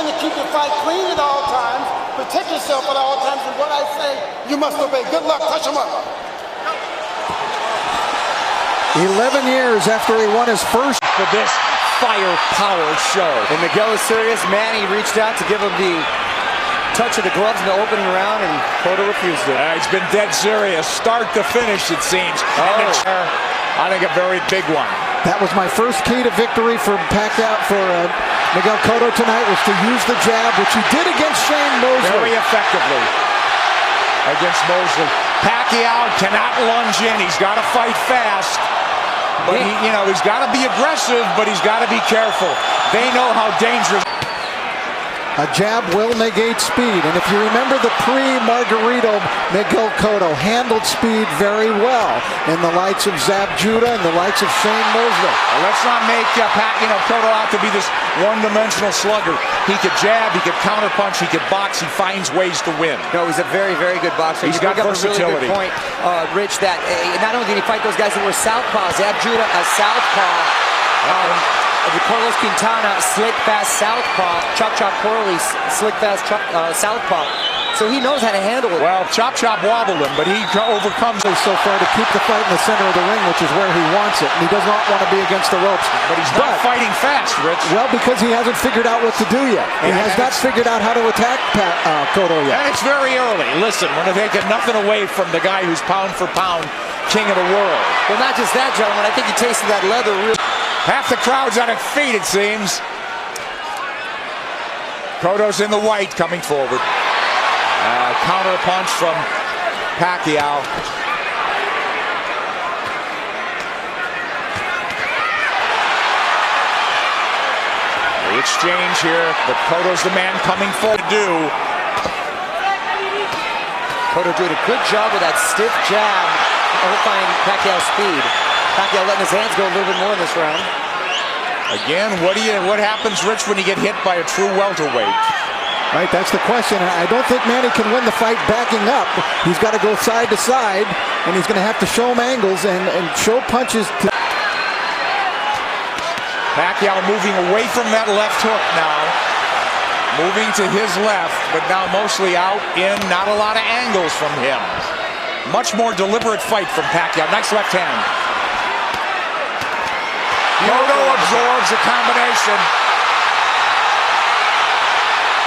begin to keep your fight clean at all times, protect yourself at all times, and what I say, you must obey. Good luck. Touch him up. 11 years after he won his first for this firepower show. And Miguel is serious. Manny reached out to give him the touch of the gloves in the opening round, and Cotto refused it. He's been dead serious, start to finish, it seems. I think a very big one. That was my first key to victory for Pacquiao, for Miguel Cotto tonight, was to use the jab, which he did against Shane Mosley. Very effectively against Mosley. Pacquiao cannot lunge in. He's got to fight fast. But he's got to be aggressive, but he's got to be careful. They know how dangerous. A jab will negate speed, and if you remember the pre-Margarito Miguel Cotto handled speed very well in the likes of Zab Judah and the likes of Shane Mosley. Well, let's not make Cotto out to be this one-dimensional slugger. He could jab, he could counterpunch, he could box. He finds ways to win. No, he's a very, very good boxer. He's got versatility. A really good point, Rich, that not only did he fight those guys that were southpaws, Zab Judah a southpaw. Carlos Quintana, slick, fast southpaw. Chop Chop Corley, slick, fast southpaw. So he knows how to handle it. Well, Chop Chop wobbled him, but he overcomes it so far to keep the fight in the center of the ring, which is where he wants it. And he does not want to be against the ropes. But he's not fighting fast, Rich. Well, because he hasn't figured out what to do yet. He has not figured out how to attack Cotto yet. And it's very early. Listen, we're taking nothing away from the guy who's pound for pound king of the world. Well, not just that, gentlemen. I think he tasted that leather really. Half the crowd's on its feet, it seems. Cotto's in the white, coming forward. Counter punch from Pacquiao. The exchange here, but Cotto's the man coming forward to do. Cotto doing a good job with that stiff jab, overfying Pacquiao's speed. Pacquiao letting his hands go a little bit more in this round. Again, what happens, Rich, when you get hit by a true welterweight? Right, that's the question. I don't think Manny can win the fight backing up. He's got to go side to side, and he's going to have to show him angles and show punches. Pacquiao moving away from that left hook now. Moving to his left, but now mostly out in, not a lot of angles from him. Much more deliberate fight from Pacquiao. Nice left hand. Cotto absorbs a combination.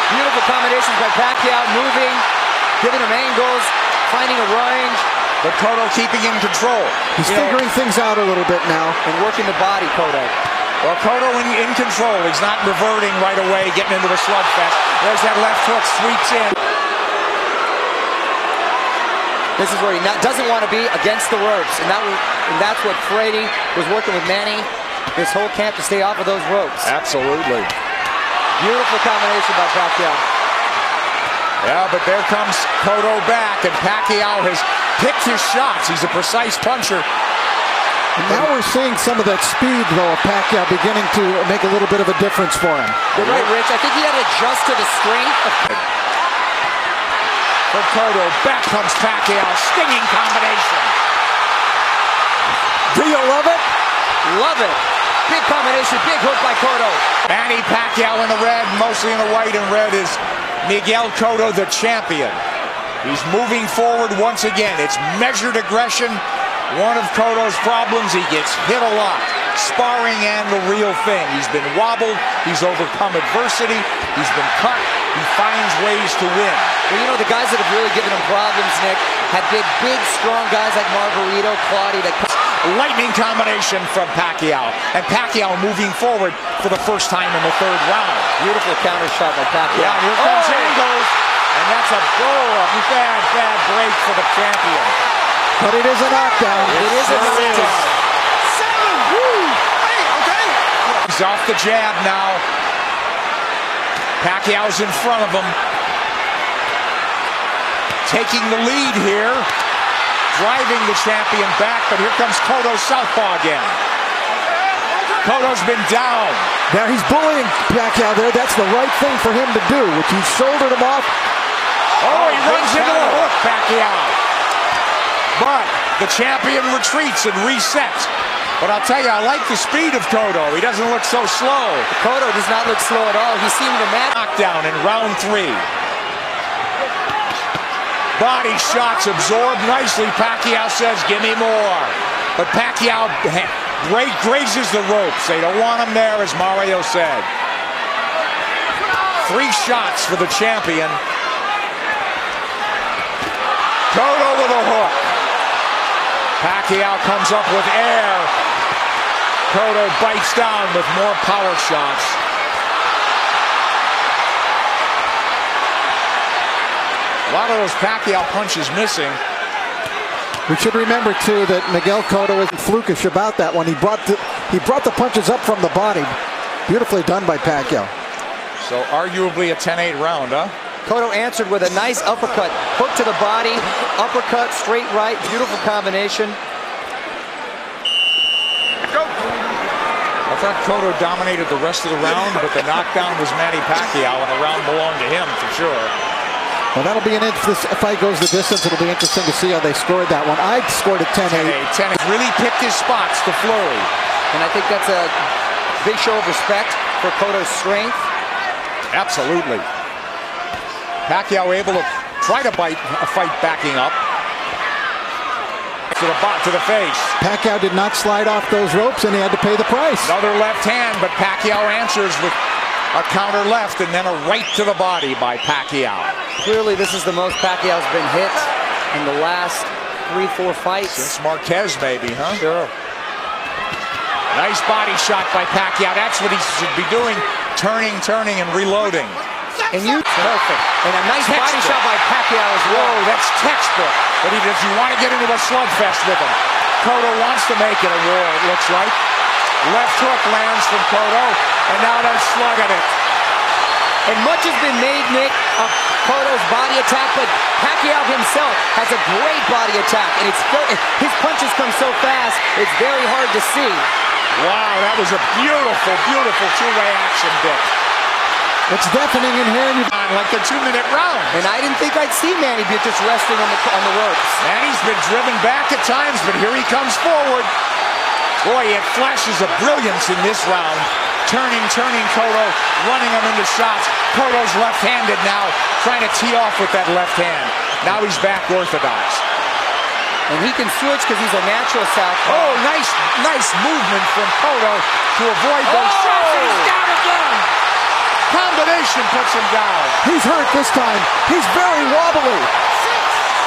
Beautiful combinations by Pacquiao, moving, giving him angles, finding a range. But Cotto keeping in control. He's figuring things out a little bit now. And working the body, Cotto. Well, Cotto in control. He's not reverting right away, getting into the slugfest. There's that left hook, sweeps in. This is where he doesn't want to be against the ropes. And that's what Frady was working with Manny this whole camp, to stay off of those ropes. Absolutely. Beautiful combination by Pacquiao. Yeah, but there comes Cotto back, and Pacquiao has picked his shots. He's a precise puncher. And now we're seeing some of that speed, though, of Pacquiao beginning to make a little bit of a difference for him. You're right, Rich. I think he had to adjust to the strength of... From Cotto, back comes Pacquiao. Stinging combination. Do you love it? Love it. Big combination, big hook by Cotto. Manny Pacquiao in the red, mostly in the white, and red is Miguel Cotto, the champion. He's moving forward once again. It's measured aggression. One of Cotto's problems, he gets hit a lot. Sparring and the real thing. He's been wobbled. He's overcome adversity. He's been cut. He finds ways to win. Well, you know, the guys that have really given him problems, Nick, have been big, strong guys like Margarito, Claudio. Lightning combination from Pacquiao. And Pacquiao moving forward for the first time in the third round. Beautiful counter shot by Pacquiao. Yeah, here comes angles. And that's a bad break for the champion. But it is a knockdown. It is a knockdown. He's off the jab now. Pacquiao's in front of him. Taking the lead here. Driving the champion back, but here comes Cotto southpaw again. Cotto's been down. Now he's bullying Pacquiao there. That's the right thing for him to do, which he shouldered him off. Oh, he runs into the hook, Pacquiao. But the champion retreats and resets. But I'll tell you, I like the speed of Cotto. He doesn't look so slow. Cotto does not look slow at all. He seemed to match. Knockdown in round 3. Body shots absorbed nicely. Pacquiao says, give me more. But Pacquiao grazes the ropes. They don't want him there, as Mario said. 3 shots for the champion. Cotto with a hook. Pacquiao comes up with air. Cotto bites down with more power shots. A lot of those Pacquiao punches missing. We should remember too that Miguel Cotto isn't flukish about that one. He brought the punches up from the body. Beautifully done by Pacquiao. So arguably a 10-8 round, huh? Cotto answered with a nice uppercut. Hook to the body, uppercut, straight right, beautiful combination. I thought Cotto dominated the rest of the round, but the knockdown was Manny Pacquiao, and the round belonged to him for sure. Well, that'll be if this fight goes the distance, it'll be interesting to see how they scored that one. I scored it 10-8. 10-8. Really picked his spots, the flurry. And I think that's a big show of respect for Cotto's strength. Absolutely. Pacquiao able to try to fight backing up. To the face. Pacquiao did not slide off those ropes, and he had to pay the price. Another left hand, but Pacquiao answers with a counter left and then a right to the body by Pacquiao. Clearly, this is the most Pacquiao's been hit in the last 3-4 fights. Since Marquez, maybe, huh? Sure. Nice body shot by Pacquiao. That's what he should be doing. Turning, and reloading. And perfect. And a nice body shot by Pacquiao as well. Whoa, that's textbook. But does he want to get into a slugfest with him? Cotto wants to make it a war, it looks like. Left hook lands from Cotto, and now they're slugging it. And much has been made, Nick, of Cotto's body attack, but Pacquiao himself has a great body attack, and his punches come so fast, it's very hard to see. Wow, that was a beautiful, beautiful two-way action, Dick. It's deafening in here. Like the 2-minute round. And I didn't think I'd see Manny be just resting on the ropes. Manny's been driven back at times, but here he comes forward. Boy, it flashes of brilliance in this round. Turning Cotto, running him into shots. Cotto's left-handed now, trying to tee off with that left hand. Now he's back orthodox. And he can switch because he's a natural southpaw. Oh, nice movement from Cotto to avoid those shots. He's down again. Combination puts him down. He's hurt this time. He's very wobbly.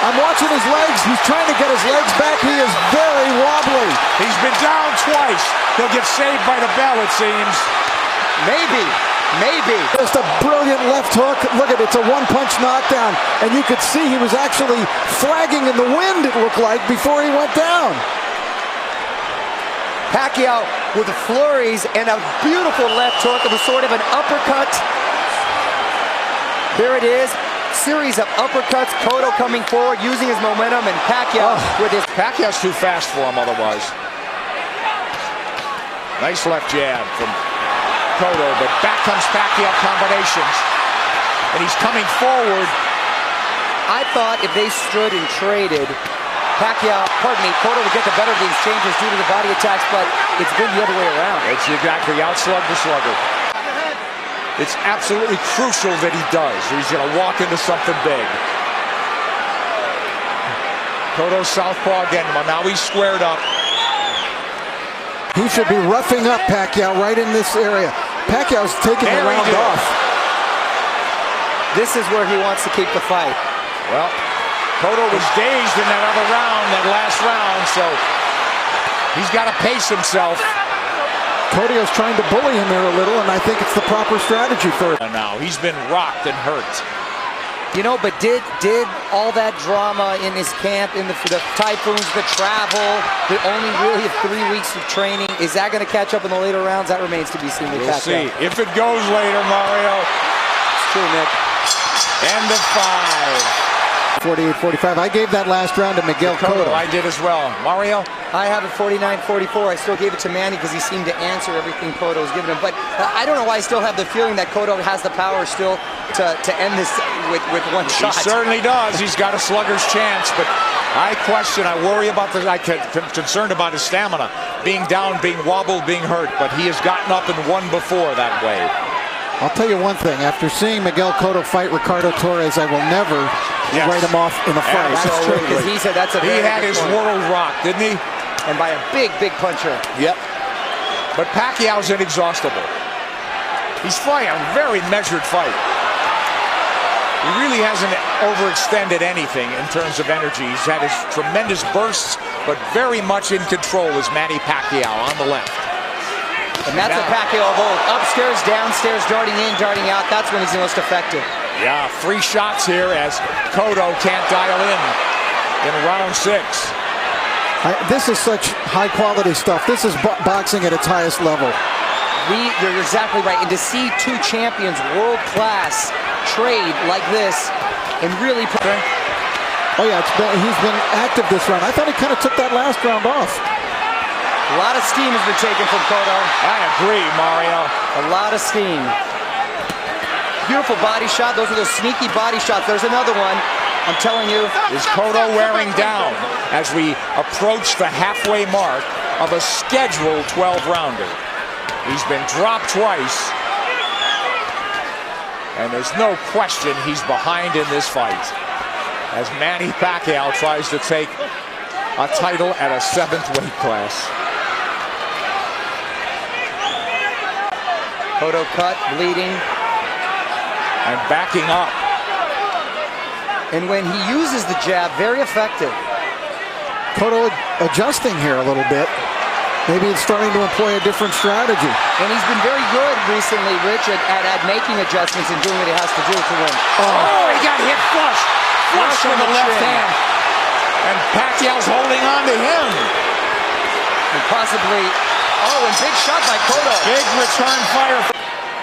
I'm watching his legs. He's trying to get his legs back. He is very wobbly. He's been down twice. He'll get saved by the bell, it seems. Maybe. Just a brilliant left hook. Look at it. It's a one-punch knockdown. And you could see he was actually flagging in the wind, it looked like, before he went down. Pacquiao with flurries and a beautiful left hook of a sort of an uppercut. Here it is. Series of uppercuts. Cotto coming forward, using his momentum, and Pacquiao with his... Pacquiao's too fast for him otherwise. Nice left jab from Cotto, but back comes Pacquiao combinations. And he's coming forward. I thought if they stood and traded, Cotto would get the better of the exchanges due to the body attacks, but it's been the other way around. It's exactly outslug the slugger. It's absolutely crucial that he does, or he's going to walk into something big. Cotto southpaw again, well, now he's squared up. He should be roughing up Pacquiao right in this area. Pacquiao's taking the round off. This is where he wants to keep the fight. Well, Cotto was dazed in that other round, that last round, so he's got to pace himself. Cotto's trying to bully him here a little, and I think it's the proper strategy for him. Now he's been rocked and hurt. You know, but did all that drama in his camp, in the typhoons, the travel, the only really 3 weeks of training, is that going to catch up in the later rounds? That remains to be seen with Pacquiao. We'll see. If it goes later, Mario. It's true, Nick. End of 5. 48-45. I gave that last round to Miguel Cotto. I did as well. Mario? I have it 49-44. I still gave it to Manny because he seemed to answer everything Cotto was giving him. But I don't know why I still have the feeling that Cotto has the power still to end this with one shot. He certainly does. He's got a slugger's chance, but I worry about I'm concerned about his stamina. Being down, being wobbled, being hurt, but he has gotten up and won before that way. I'll tell you one thing. After seeing Miguel Cotto fight Ricardo Torres, I will never write him off in a fight. That's true, because he said that's a He had his world rocked, didn't he? And by a big, big puncher. Yep. But Pacquiao's inexhaustible. He's fighting a very measured fight. He really hasn't overextended anything in terms of energy. He's had his tremendous bursts, but very much in control is Manny Pacquiao on the left. And that's a Pacquiao of old. Upstairs, downstairs, darting in, darting out. That's when he's the most effective. Yeah, 3 shots here as Cotto can't dial in round 6. This is such high-quality stuff. This is boxing at its highest level. You're exactly right. And to see 2 champions, world-class, trade like this, and really... Oh, yeah, he's been active this round. I thought he kind of took that last round off. A lot of steam has been taken from Cotto. I agree, Mario. A lot of steam. Beautiful body shot. Those are those sneaky body shots. There's another one. I'm telling you. Is Cotto wearing down as we approach the halfway mark of a scheduled 12-rounder? He's been dropped twice. And there's no question he's behind in this fight as Manny Pacquiao tries to take a title at a 7th weight class. Cotto cut, bleeding. And backing up. And when he uses the jab, very effective. Cotto adjusting here a little bit. Maybe it's starting to employ a different strategy. And he's been very good recently, Rich, at making adjustments and doing what he has to do to win. Oh, he got hit flush. Flush with the left hand. And Pacquiao's holding on to him. And possibly, and big shot by Cotto. Big return fire.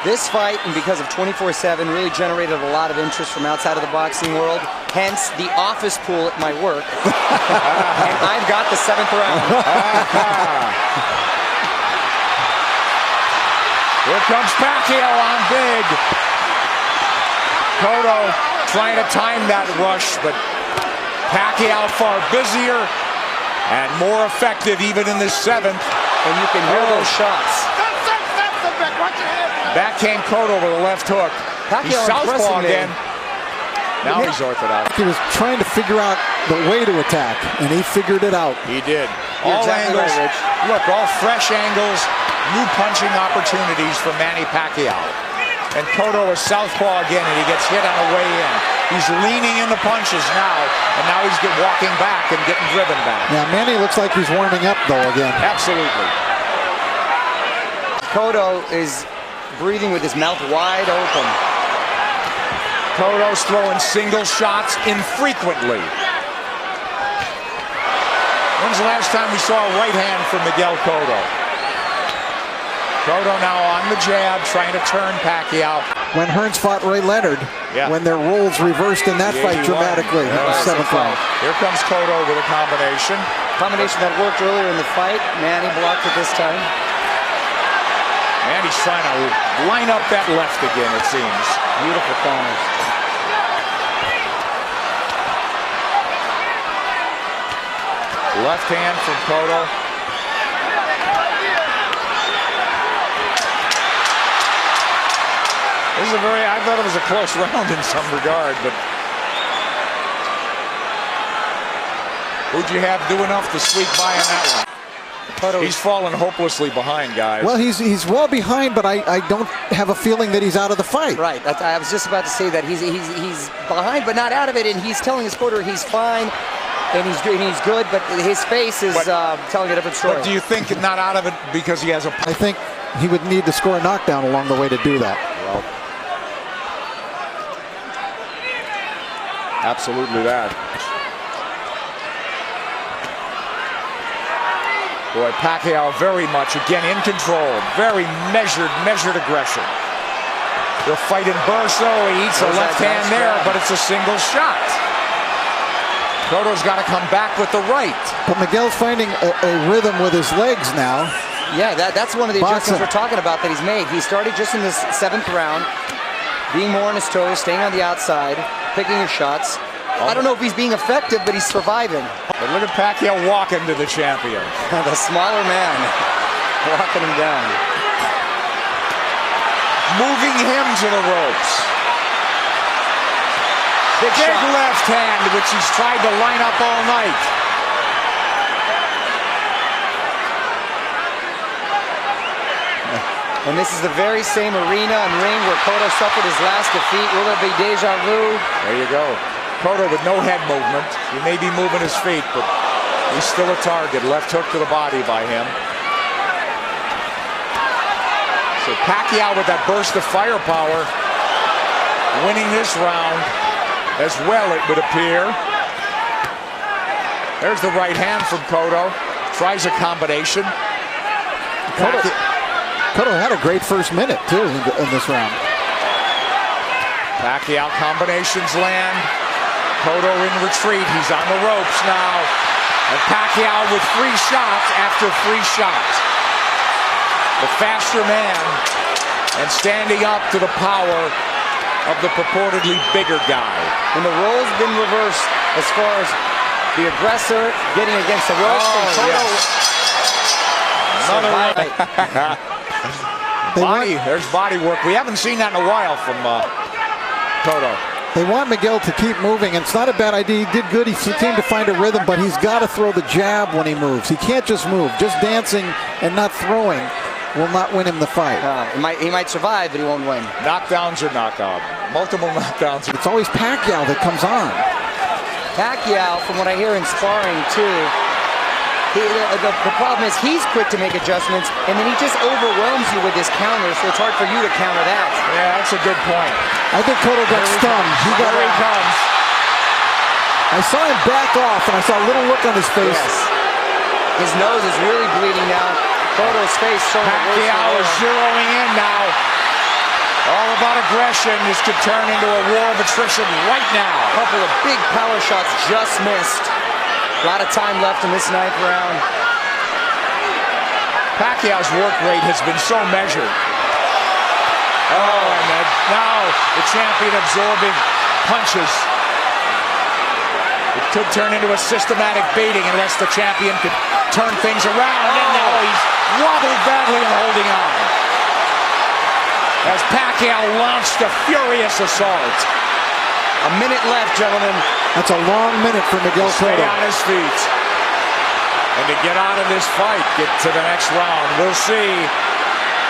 This fight, and because of 24/7, really generated a lot of interest from outside of the boxing world. Hence, the office pool at my work. And I've got the 7th round. Here comes Pacquiao on big. Cotto trying to time that rush, but Pacquiao far busier and more effective even in the 7th. And you can hear those shots. Backhand Cotto with a left hook. He's southpaw again. Now he's orthodox. He was trying to figure out the way to attack, and he figured it out. He did. You're All exactly angles. right, Rich. Look, all fresh angles, new punching opportunities for Manny Pacquiao. And Cotto is southpaw again, and he gets hit on the way in. He's leaning into punches now, and now he's walking back and getting driven back. Yeah, Manny looks like he's warming up, though, again. Absolutely. Cotto is breathing with his mouth wide open. Cotto's throwing single shots infrequently. When's the last time we saw a right hand from Miguel Cotto? Cotto now on the jab, trying to turn Pacquiao. When Hearns fought Ray Leonard, when their roles reversed in that fight dramatically in the 7th round. Here comes Cotto with a combination. Combination that worked earlier in the fight. Manny blocked it this time. And he's trying to line up that left again, it seems. Beautiful corners. Left hand from Cotto. This is I thought it was a close round in some regard, but who'd you have do enough to squeak by on that one? He's fallen hopelessly behind, guys. Well, he's well behind, but I don't have a feeling that he's out of the fight. Right. I was just about to say that he's behind, but not out of it, and he's telling his corner he's fine, and he's good, but his face is telling a different story. But do you think not out of it because he has a... I think he would need to score a knockdown along the way to do that. Well, absolutely that. Boy, Pacquiao very much, again, in control. Very measured aggression. They'll fight in bursts, though. He eats a left hand there, but it's a single shot. Cotto's got to come back with the right. But Miguel's finding a rhythm with his legs now. Yeah, that's one of the adjustments we're talking about that he's made. He started just in this 7th round, being more on his toes, staying on the outside, picking his shots. I don't know if he's being effective, but he's surviving. But look at Pacquiao walking to the champion. The smaller man walking him down. Moving him to the ropes. Big left hand, which he's tried to line up all night. And this is the very same arena and ring where Cotto suffered his last defeat. Will it be deja vu? There you go. Cotto with no head movement. He may be moving his feet, but he's still a target. Left hook to the body by him. So Pacquiao with that burst of firepower, winning this round as well, it would appear. There's the right hand from Cotto. Tries a combination. Cotto had a great first minute, too, in this round. Pacquiao combinations land. Cotto in retreat. He's on the ropes now. And Pacquiao with free shots after free shots. The faster man and standing up to the power of the purportedly bigger guy. And the role's been reversed as far as the aggressor getting against the ropes. Oh, and Cotto There's body work. We haven't seen that in a while from Cotto. They want Miguel to keep moving, and it's not a bad idea. He did good. He seemed to find a rhythm, but he's got to throw the jab when he moves. He can't just move. Just dancing and not throwing will not win him the fight. He might survive, but he won't win. Knockdowns or knockout. Multiple knockdowns. It's always Pacquiao that comes on. Pacquiao, from what I hear in sparring too, the problem is he's quick to make adjustments, and then he just overwhelms you with his counter, so it's hard for you to counter that. Yeah, that's a good point. I think Cotto got stunned. Here he comes. I saw him back off, and I saw a little look on his face. Yes. His nose is really bleeding now. Cotto's face showing Pacquiao is zeroing in now. All about aggression. This could turn into a war of attrition right now. A couple of big power shots just missed. A lot of time left in this 9th round. Pacquiao's work rate has been so measured. Oh, and now the champion absorbing punches. It could turn into a systematic beating unless the champion could turn things around. And now he's wobbled badly and holding on. As Pacquiao launched a furious assault. A minute left, gentlemen. That's a long minute for Miguel Cotto. Stay on his feet. And to get out of this fight, get to the next round. We'll see.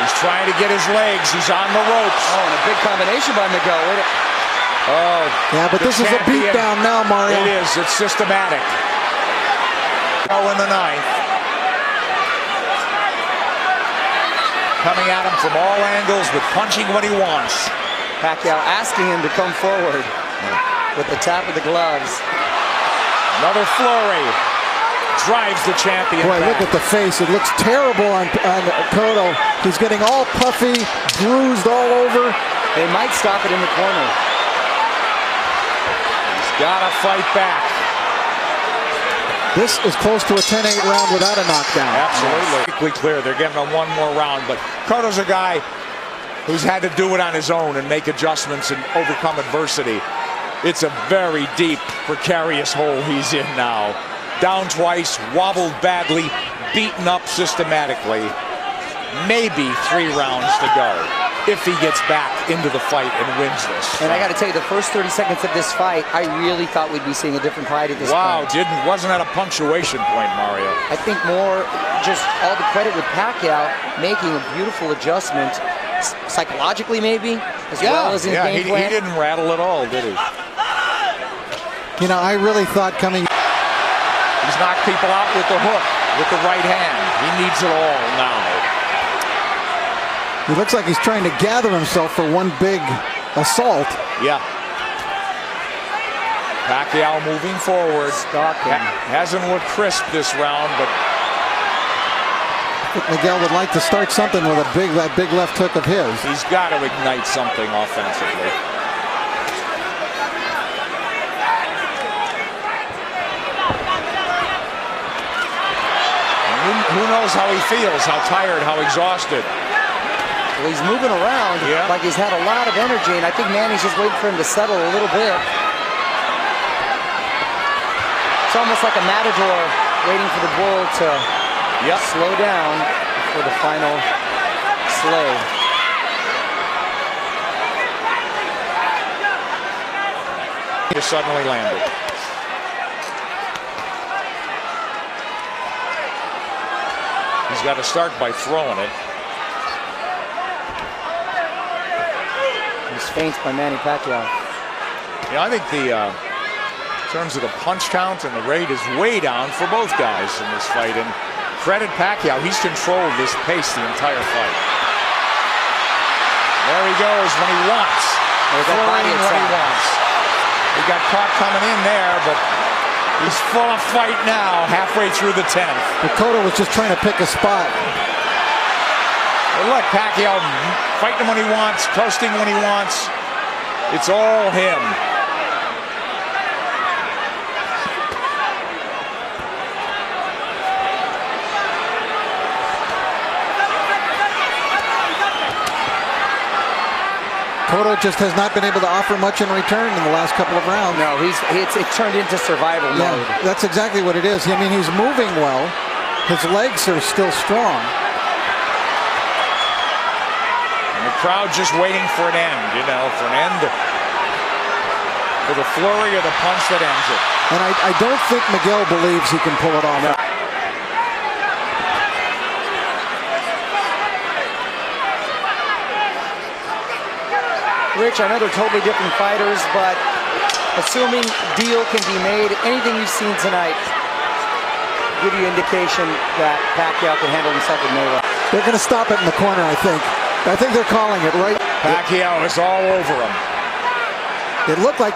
He's trying to get his legs. He's on the ropes. Oh, and a big combination by Miguel. Oh, yeah, but this is a beatdown now, Mario. It is. It's systematic. Oh, in the 9th. Coming at him from all angles with punching when he wants. Pacquiao asking him to come forward with the tap of the gloves. Another flurry. Drives the champion Boy, back. look at the face. It looks terrible on Cotto. He's getting all puffy, bruised all over. They might stop it in the corner. He's got to fight back. This is close to a 10-8 round without a knockdown. Absolutely. Clear. They're getting him one more round, but Cotto's a guy who's had to do it on his own and make adjustments and overcome adversity. It's a very deep, precarious hole he's in now. Down twice, wobbled badly, beaten up systematically. Maybe 3 rounds to go if he gets back into the fight and wins this. And I got to tell you, the first 30 seconds of this fight, I really thought we'd be seeing a different fight at this point. Wow, wasn't at a punctuation point, Mario. I think more just all the credit with Pacquiao making a beautiful adjustment, psychologically maybe, as well as in game plan. He didn't rattle at all, did he? You know, I really thought coming... He's knocked people out with the hook, with the right hand. He needs it all now. He looks like he's trying to gather himself for one big assault. Yeah. Pacquiao moving forward. Hasn't looked crisp this round, but I think Miguel would like to start something with that big left hook of his. He's got to ignite something offensively. Who knows how he feels, how tired, how exhausted. Well, he's moving around like he's had a lot of energy, and I think Manny's just waiting for him to settle a little bit. It's almost like a matador waiting for the bull to slow down for the final slay. He suddenly landed. He's got to start by throwing it. He's feints by Manny Pacquiao. Yeah, I think in terms of the punch count and the rate is way down for both guys in this fight. And credit Pacquiao, he's controlled this pace the entire fight. There he goes when he wants. Throwing when he wants. He got caught coming in there, but he's full of fight now, halfway through the 10th. Cotto was just trying to pick a spot. Well, look, Pacquiao fighting when he wants, coasting when he wants. It's all him. Cotto just has not been able to offer much in return in the last couple of rounds. No, it's turned into survival mode. That's exactly what it is. I mean, he's moving well. His legs are still strong. And the crowd just waiting for an end, for an end. For the flurry of the punch that ends it. And I don't think Miguel believes he can pull it off. No. Rich, I know they're totally different fighters, but assuming deal can be made, anything you've seen tonight give you indication that Pacquiao can handle himself with Mayweather. They're going to stop it in the corner, I think. I think they're calling it, right? Pacquiao is all over him. It looked like